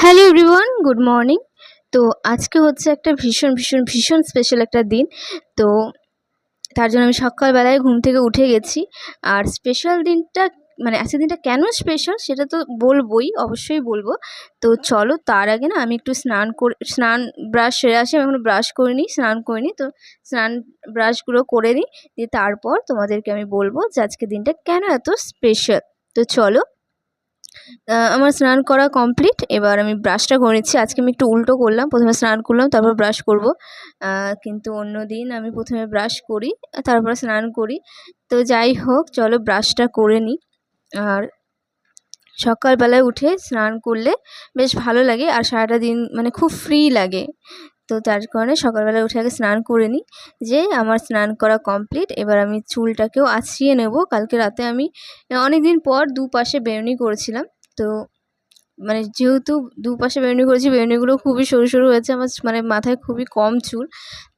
Hello everyone, good morning. তো আজকে হচ্ছে একটা ভীষণ ভীষণ ভীষণ স্পেশাল একটা দিন। তো তার জন্য আমি সকালবেলায় ঘুম থেকে উঠে গেছি। আর স্পেশাল দিনটা মানে আজকের দিনটা কেন স্পেশাল সেটা তো বলবোই, অবশ্যই বলবো। তো চলো, তার আগে না আমি একটু স্নান ব্রাশ সেরে আসি। আমি এখনো ব্রাশ করিনি, স্নান করিনি। তো স্নান ব্রাশগুলো করে নিই, দিয়ে তারপর তোমাদেরকে আমি বলবো যে আজকের দিনটা কেন এত স্পেশাল। তো চলো, আমার স্নান করা কমপ্লিট। এবার আমি ব্রাশটা করে নিচ্ছি। আজকে আমি একটু উল্টো করলাম, প্রথমে স্নান করলাম তারপর ব্রাশ করব। কিন্তু অন্য দিন আমি প্রথমে ব্রাশ করি তারপর স্নান করি। তো যাই হোক, চলো ব্রাশটা করে নিই। আর সকালবেলায় উঠে স্নান করলে বেশ ভালো লাগে, আর সারাটা দিন মানে খুব ফ্রি লাগে। তো তার কারণে সকালবেলা উঠে আগে স্নান করে নিই। যে আমার স্নান করা কমপ্লিট। এবার আমি চুলটাকেও আঁচড়িয়ে নেব। কালকে রাতে আমি অনেক দিন পর দুপাশে বেনুনি করেছিলাম। তো মানে যেহেতু দুপাশে বেনুনি করেছি, বেনুনিগুলো খুবই সরু সরু হয়েছে। আমার মানে মাথায় খুবই কম চুল,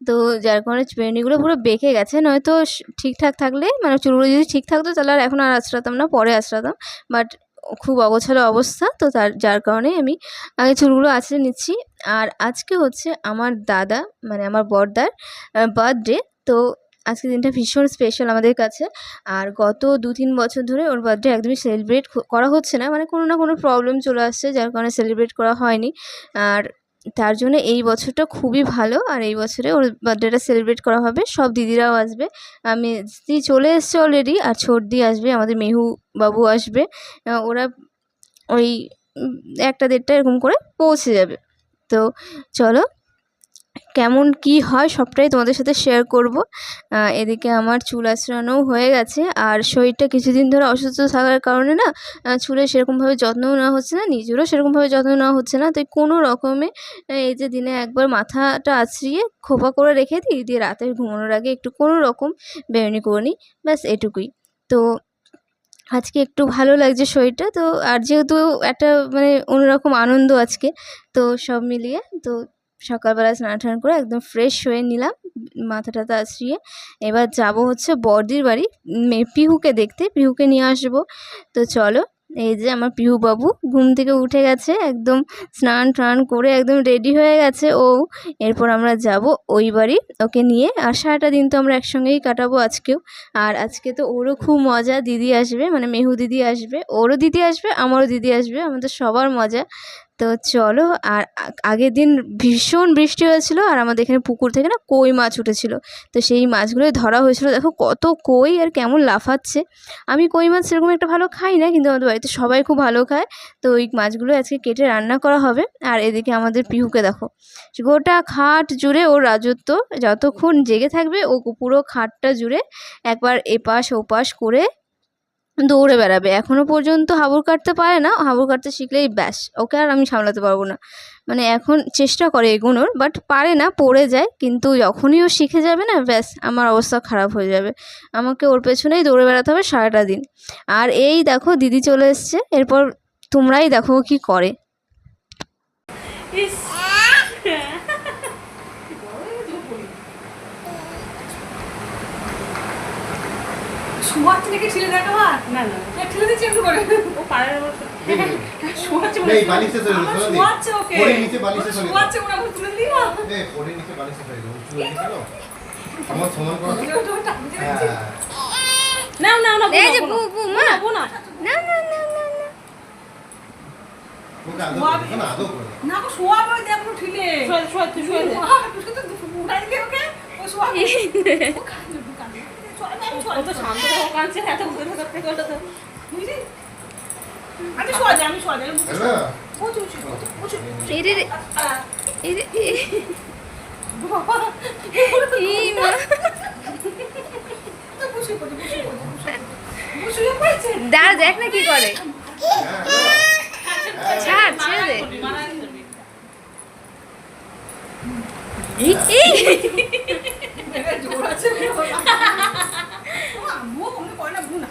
তো যার কারণে বেনুনিগুলো পুরো বেঁকে গেছে। নয়তো ঠিকঠাক থাকলে, মানে চুলগুলো যদি ঠিক থাকতো তাহলে আর এখন আর আঁচড়াতাম না, পরে আঁচড়াতাম। বাট খুব অগোছালো অবস্থা, তো যার কারণে আমি আগে চুলগুলো আঁচড়ে নিচ্ছি। আর আজকে হচ্ছে আমার দাদা, মানে আমার বড়দার বার্থডে। তো আজকের দিনটা ভীষণ স্পেশাল আমাদের কাছে। আর গত 2-3 বছর ধরে ওর বার্থডে একদমই সেলিব্রেট করা হচ্ছে না, মানে কোনো না কোনো প্রবলেম চলে আসছে, যার কারণে সেলিব্রেট করা হয়নি। আর তার জন্য এই বছরটা খুবই ভালো। আর এই বছরে ওর বার্থডেটা সেলিব্রেট করা হবে, সব দিদিরাও আসবে। দিদি চলে এসছে অলরেডি, আর ছোটদি আসবে, আমাদের মেহু বাবু আসবে। ওরা ওই 1টা-1:30 এরকম করে পৌঁছে যাবে। তো চলো, কেমন কি হয় সবটাই তোমাদের সাথে শেয়ার করব। এদিকে আমার চুল আঁচড়ানোও হয়ে গেছে। আর শরীরটা কিছুদিন ধরে অসুস্থ থাকার কারণে না চুলের সেরকমভাবে যত্নও নেওয়া হচ্ছে না, নিজেরও সেরকমভাবে যত্ন নেওয়া হচ্ছে না। তাই কোনো রকমে এই যে দিনে একবার মাথাটা আঁচড়িয়ে খোপা করে রেখে দিই, দিয়ে রাতে ঘুমানোর আগে একটু কোনো রকম বেনুনি করে নিই, ব্যাস এটুকুই। তো আজকে একটু ভালো লাগছে শরীরটা। তো আর যেহেতু একটা মানে অন্যরকম আনন্দ আজকে, তো সব মিলিয়ে তো সকালবেলা স্নান টান করে একদম ফ্রেশ হয়ে নিলাম, মাথা টাথা আঁচড়িয়ে। এবার যাব হচ্ছে বড়দির বাড়ি পিহুকে দেখতে, পিহুকে নিয়ে আসবো। তো চলো, এই যে আমার পিহু বাবু ঘুম থেকে উঠে গেছে, একদম স্নান টান করে একদম রেডি হয়ে গেছে ও। এরপর আমরা যাব ওই বাড়ি ওকে নিয়ে। আর সারাটা দিন তো আমরা একসঙ্গেই কাটাবো আজকেও। আর আজকে তো ওরও খুব মজা, দিদি আসবে, মানে মেহু দিদি আসবে, ওরও দিদি আসবে, আমারও দিদি আসবে, আমাদের সবার মজা। তো চলো। আর আগের দিন ভীষণ বৃষ্টি হয়েছিল, আর আমাদের এখানে পুকুর থেকে না কই মাছ উঠেছিল। তো সেই মাছগুলোই ধরা হয়েছিল। দেখো কত কই আর কেমন লাফাচ্ছে। আমি কই মাছ সেরকম একটা ভালো খাই না, কিন্তু আমাদের বাড়িতে সবাই খুব ভালো খায়। তো ওই মাছগুলো আজকে কেটে রান্না করা হবে। আর এদিকে আমাদের পিহুকে দেখো, গোটা খাট জুড়ে ওর রাজত্ব। যতক্ষণ জেগে থাকবে ও পুরো খাটটা জুড়ে একবার এপাশ ওপাশ করে দৌড়ে বেড়াবে। এখনও পর্যন্ত হাবুড় কাটতে পারে না, হাবুড় কাটতে শিখলেই ব্যাস, ওকে আর আমি সামলাতে পারবো না। মানে এখন চেষ্টা করে এগোনোর, বাট পারে না, পড়ে যায়। কিন্তু যখনই ও শিখে যাবে না, ব্যাস আমার অবস্থা খারাপ হয়ে যাবে। আমাকে ওর পেছনেই দৌড়ে বেড়াতে হবে সারাটা দিন। আর এই দেখো দিদি চলে এসছে, এরপর তোমরাই দেখো কি করে। শোয়াচ্ছে নাকি ছিলে দেখা হয় না না ঠেলে দিচ্ছি একটু করে ও পারে শোয়াচ্ছে মানে বালিশে চলে গেল শোয়াচ্ছে ওকে পরে নিচে বালিশে চলে গেল শোয়াচ্ছে ওরা তুলে দিও এ পরে নিচে বালিশে চলে গেল তুলে দিছিল আমার সমান করে না না না এই যে বু মা না না না না না ওকে আদো না আদো করে না ও শোয়াবে দেখো ঠিলে শোয়া তুই শোয়া তুই তো উঠাই দে ওকে ও শোয়াবে ও কাঁদে ও তো শান্ত হয়ে কাঁদছে এত ভুল করতে গেল তো বুঝলি আমি শোয়া যাই হ্যালো ও তুই এই রে এই রে বাবা এই মা তো বুঝি বুঝি পড়ছে দাঁড়া, দেখ না কি করে। ছাড়, ছেড়ে দে। এই জোর আছে আম্মু মনে করে না বুনা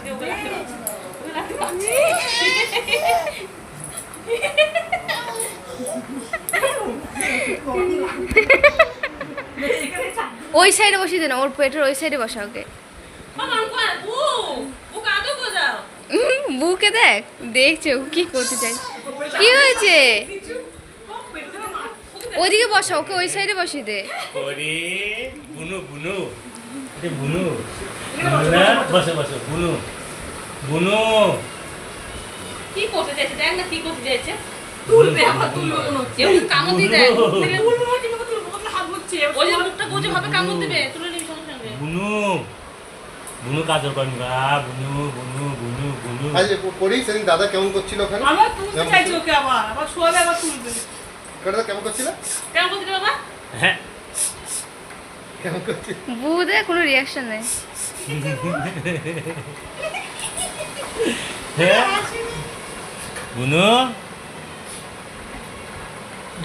ওই সাইডে বসিয়ে দে না, ওর পেটের ওই সাইডে বসা ওকে। বুকে দেখ, দেখছে ও কি করতে চাই। কি হয়েছে? ওইদিকে বসা, ওকে ওই সাইডে বসিয়ে দে। ওরে বুনু বুনু, এটা বুনু বুনু না, বসো বসো বুনু বুনু। কি করতে চাইছে দেখ না, কি করতে চাইছে। তুলবে আবার, তুলবে মনে হচ্ছে কামড় দিয়ে দেয়। তুলবে মনে হচ্ছে, তুলবে কত হাত হচ্ছে, ওই যে মুখটা গোজে ভাবে কামড় দিবে, তুলে নিবি সঙ্গে সঙ্গে। বুনু বুনু কাজল কনগা, বুনু বুনু বুনু বুনু। আজ পড়ি সেদিন দাদা কেমন করছিল ওখানে? আবার তুলতে চাইছে ওকে, আবার আবার শোয়াবে, আবার তুলবে। দাদা কেমন করছিল? কেমন করতে বাবা? হ্যাঁ কেমন করছিল? বুদে কোনো রিয়াকশন নেই। হ্যাঁ বুনু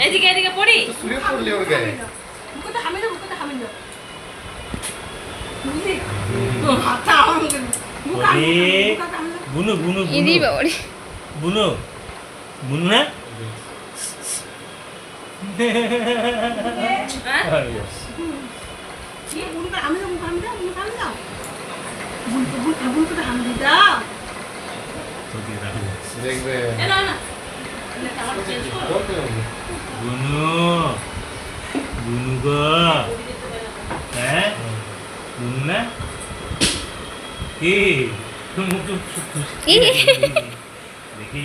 এদিকে এদিকে পড়ি। তো শুয়ে পড়লি ওর গায়ে। মুখটা হামে দাও, মুখটা হামে দাও। বুঝলি? তো হাতটা আমার মুখে, মুখটা ওরে মুখটা হামে দাও। বুনু বুনু ইদি বুনু বাবারে। বুনু বুনু না। হ্যাঁ? কি মুখটা হামে দাও, মুখটা হামে দাও, মুখটা হামে দাও। মুখটা হামে দাও। দেখবে এ না না। আমার চেঞ্জ করো। বুনু বুনু গো, হ্যাঁ বুনু না কি তুমি তো দেখি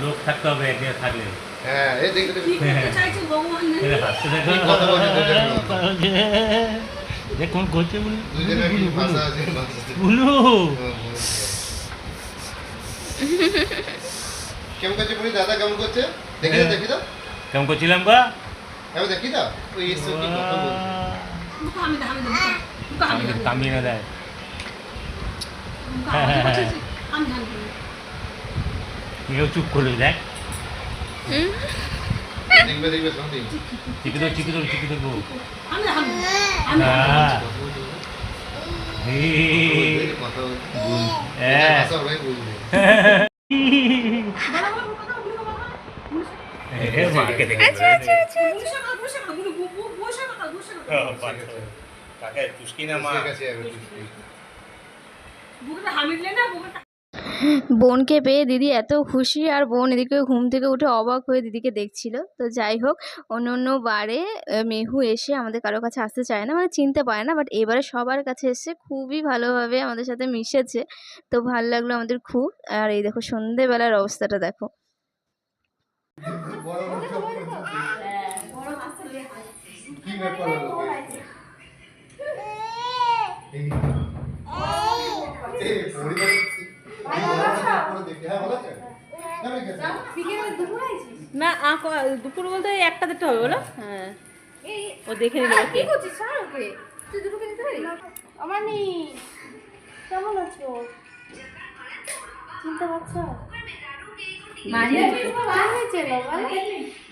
লোক থাকতে হবে, একদিন থাকলে হ্যাঁ এই দেখবে কি করতে চাইছে ভগবান জানে। হাসতে দেখো কথা বলছে দুজনে। দেখুন করছে বুনু দুজনে কি ভাষা আছে ভাষা। বুনু। কেমন করছে পড়ি দাদা কেমন করছে? দেখি দাও দেখি দাও। কেমন করছিলাম গা? এবার দেখি দাও। ওই এসে কি কথা বলছে। মুখটা হামে দাও, হামে দাও, মুখটা হামে দাও। কামিয়ে না দেয়। হামে দাও। কেউ চুপ করলো দেখ। দেখবে দেখবে সত্যি। চিকি দেবো চিকি দেবো চিকি দেবো। হামে দাও, হামে দাও। কথা বলছে। হ্যাঁ ভাষা ওরাই বুঝবে। বাবা বাবা কথা বলো বাবা। মাকে দেখে বসে কথা। কাকে তুষ্কি না মা। ঠিক আছে এবার তুই। বুকটা হামিলে না, বুকটা বোনকে পেয়ে দিদি এত খুশি, আর বোন এদিকে ঘুম থেকে উঠে অবাক হয়ে দিদিকে দেখছিল। তো যাই হোক, অন্য অন্য বারে মেহু এসে আমাদের কারো কাছে আসতে চায় না, মানে চিনতে পারে না, বাট এবারে সবার কাছে এসে খুবই ভালোভাবে আমাদের সাথে মিশেছে। তো ভালো লাগলো আমাদের খুব। আর এই দেখো সন্ধেবেলার অবস্থাটা দেখো। বড় বড় সব করছে। কি ব্যাপার হলো? এই পরিবার দেখে হ্যাঁ ভালো আছে? কেমন গেছে? না দুপুর বলতে এই একটা দিতে হবে বলো। হ্যাঁ ও দেখে নিল কি আমার নেই। কেমন আছো? চিনতে পারছো? তুমি চেনো বলো?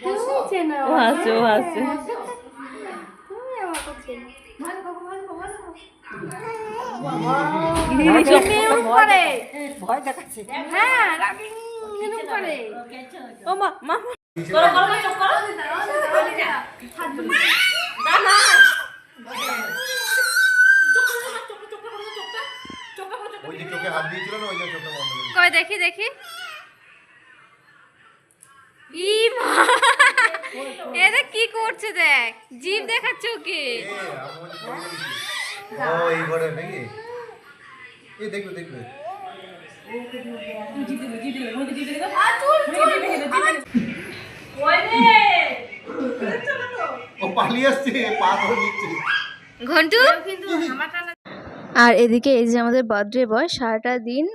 তুমি চেনো? ও হাসছে, ও হাসছে। তুমি আমাকে চেনো? ভয় দেখাচ্ছে। হ্যাঁ, রাগিং এরকম করে। ও মা মা করো করো চোখ করো। না না ওই যে চোখে হাত দিয়েছিল না ওই যে চোখটা বন্ধ করে কই দেখি দেখি। ই মা, এটা কি করছে দেখ, জিভ দেখাচ্ছে ওকে। ও এই ঘরে নাকি? এই দেখবে দেখবে। ও পালিয়ে আসছে, পা ধরে নিচ্ছে। ঘন্টু। আর এদিকে এই যে আমাদের বার্থডে বয় সারাটা দিন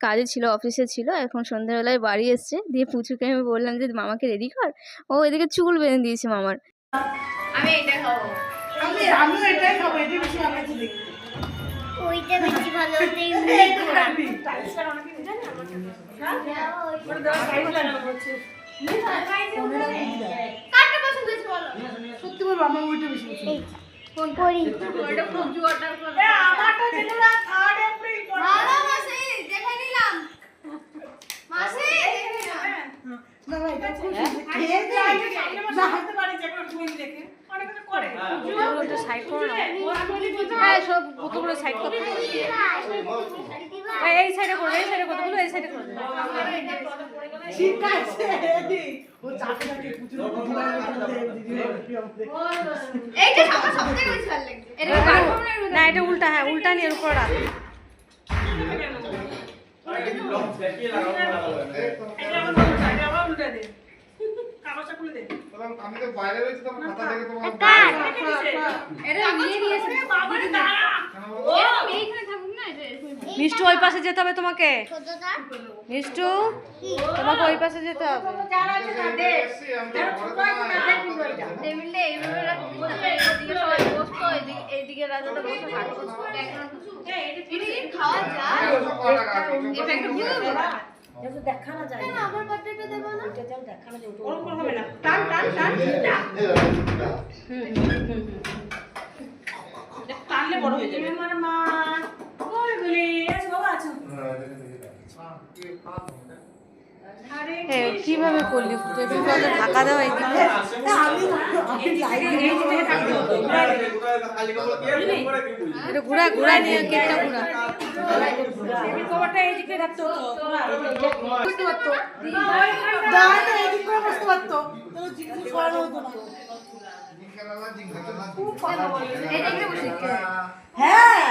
কাজে ছিল, অফিসে ছিল, এখন সন্ধ্যাবেলায় বাড়ি এসছে। দিয়ে পুচুকে আমি বললাম যে মামাকে রেডি কর। ও এদিকে চুল বেঁধে দিয়েছে মামার। আমি এটা খাবো। আমিও এটাই খাবো, এটাই বেশি ভালো লাগছে দেখতে। ওইটা বেশি ভালো হতে ইউনিক করা। কাটটা পছন্দ হয়েছে বলো? সত্যি বলবো আমার ওইটা বেশি পছন্দ। কোন করি? আমারটা ছিল না 3rd এপ্রিল। ভালো মাসি দেখে নিলাম। মাসি দেখে নিলাম। না ভাই এটা খুশি। খেয়ে যায় না হতে পারে যে কোনো তুমি দেখে অনেক কিছু করে। ওটা সাইড করো না। হ্যাঁ সব কতগুলো সাইড করতে হবে। এই সাইডে করো, এই সাইডে কতগুলো এই সাইডে করো। ঠিক আছে ও চাকে চাকে পুচু এইটা আমার সবথেকে বেশি ভালো লাগছে এটা পারবো না এটা উল্টা, হ্যাঁ উল্টা নিয়ে উপর রাখ। আমি তো বাইরে রয়েছি, তোমার খাতা দেখে তোমার এটা নিয়ে নিয়েছে এইখানে থাকুক না এটা মিষ্টু ওই পাশে যেতে হবে তোমাকে, ছোটটা মিষ্টু তোমাকে ওই পাশে যেতে হবে। এসছি, আমি তো ঘরে তোমার টেবিলে এইভাবে রাখতে হবে এদিকে সবাই বসতো এইদিকে রাজাটা বসে খাচ্ছে এটা খাওয়া যায় এই প্যাকেট দিয়ে দেবো দেখানো যায় না আমার বার্থডেটা দেবো না দেখানো যায় ওরকম করে হবে না, টান টান টান টানলে বড় হয়ে যাবে। আমার মা ওই বলে আছো বাবা আছো। কিভাবে করলি টেবিলটা ঢাকা দাও এইদিকে, এটা ঘুরা ঘুরা নিয়ে কেকটা ঘুরা কভারটা এইদিকে রাখতে হতো, বুঝতে পারতো দাঁড়াটা এইদিকে করে বসতে পারতো, তাহলে জিনিস সরানো হতো না। এইদিকে বসে হ্যাঁ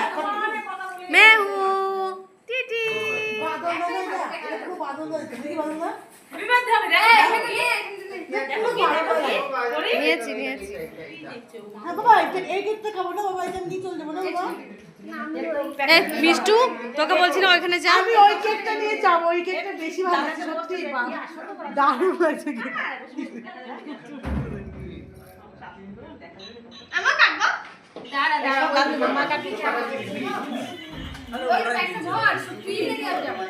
मैं हूँ टीटी बादल बादल का এটা পুরো বাদল হয়েছে, দেখি বাদল না বিমান হবে রে দেখো কি নিয়েছি নিয়েছি। হ্যাঁ বাবা এই কেকটা খাবো না বাবা, এটা নিয়ে চলে যাবো না বাবা। এ মিষ্টু তোকে বলছি না ওইখানে যা, আমি ওই কেকটা নিয়ে যাব, ওই কেকটা বেশি ভালো লাগছে সত্যি, দারুণ লাগছে। আমার কাটবো দাঁড়া দাঁড়া ওই মামা কাটবি ওই একটা ধর সুপি লেগে যাবে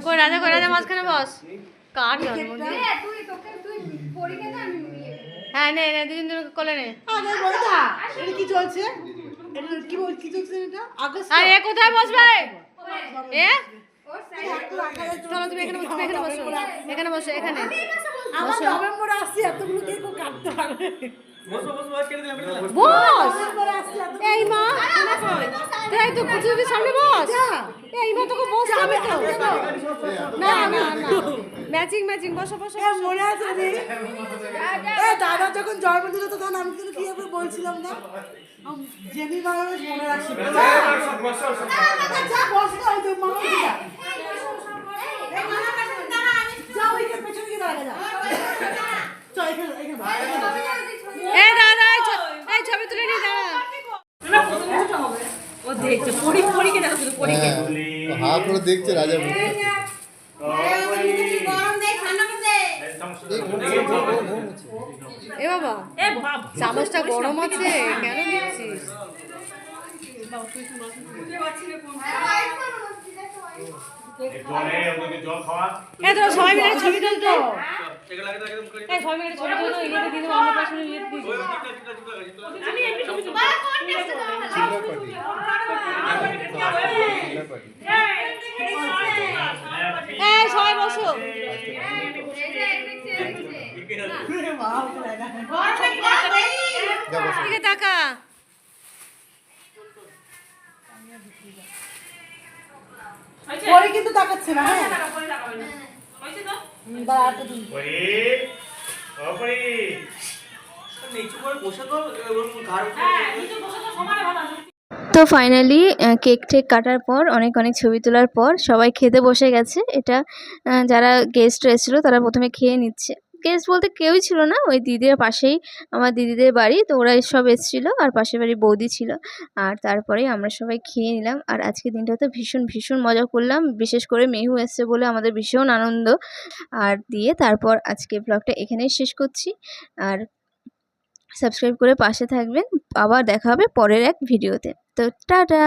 কই রাজা মাঝখানে বস, কার জন্মদিন তুই তোকে তুই পরীক্ষা না আমি নিয়ে হ্যাঁ নে নে দুদিন ধরে কোলে নে। আরে বলতা এটা কি চলছে, এটা কি চলছে এটা আগস্ট, আরে কোথায় বসবে এ ওর সাইড চলো তুমি এখানে বসো, এখানে বসো এখানে আমার নভেম্বরে আসছে, এতগুলো কেক কাটতে পারবে বস এই মা তাই তো কিছু সামনে বস এই মা তোকে বস আমি না না না ম্যাচিং বসো মনে আছে রে এ দাদা যখন জন্মদিন হতো তখন আমি তোকে কি করে বলছিলাম না জেনি মানুষ মনে রাখছি যা বস না ওই তো মামা যা এই মামা কাছে দাঁড়া আমি যাও ওই পেছনে গিয়ে দাঁড়া যা চল এখানে এই দাদা এই ছবি তুলে নিয়ে দাঁড়া ও দেখছে পরীকে দেখো শুধু পরীকে হা করে দেখছে রাজা মুখটা। গরম দেখ ঠান্ডা করতে এ বাবা চামচটা গরম আছে কেন দিচ্ছিস এই তো সবাই মিলে ছবি তুলতো এই সবাই মিলে ছবি তুলতো ইয়েতে দিদি আমার পাশে ইয়েতে দিদি আমি এমনি ছবি তুলবো বাবা কোন টেস্ট দাও এই সবাই বসো দিকে তাকা পরে কিন্তু তাকাচ্ছে না হ্যাঁ তো ফাইনালি কেক টেক কাটার পর অনেক ছবি তোলার পর সবাই খেতে বসে গেছে। এটা যারা গেস্ট এসেছিলো তারা প্রথমে খেয়ে নিচ্ছে। গেস্ট বলতে কেউই ছিল না, ওই দিদির পাশেই আমার দিদিদের বাড়ি, তো ওরা সব এসেছিলো আর পাশের বাড়ি বৌদি ছিল। আর তারপরেই আমরা সবাই খেয়ে নিলাম। আর আজকের দিনটা তো ভীষণ মজা করলাম, বিশেষ করে মেহু এসছে বলে আমাদের ভীষণ আনন্দ। আর দিয়ে তারপর আজকে ব্লগটা এখানেই শেষ করছি। আর সাবস্ক্রাইব করে পাশে থাকবেন, আবার দেখা হবে পরের এক ভিডিওতে। তো টাটা।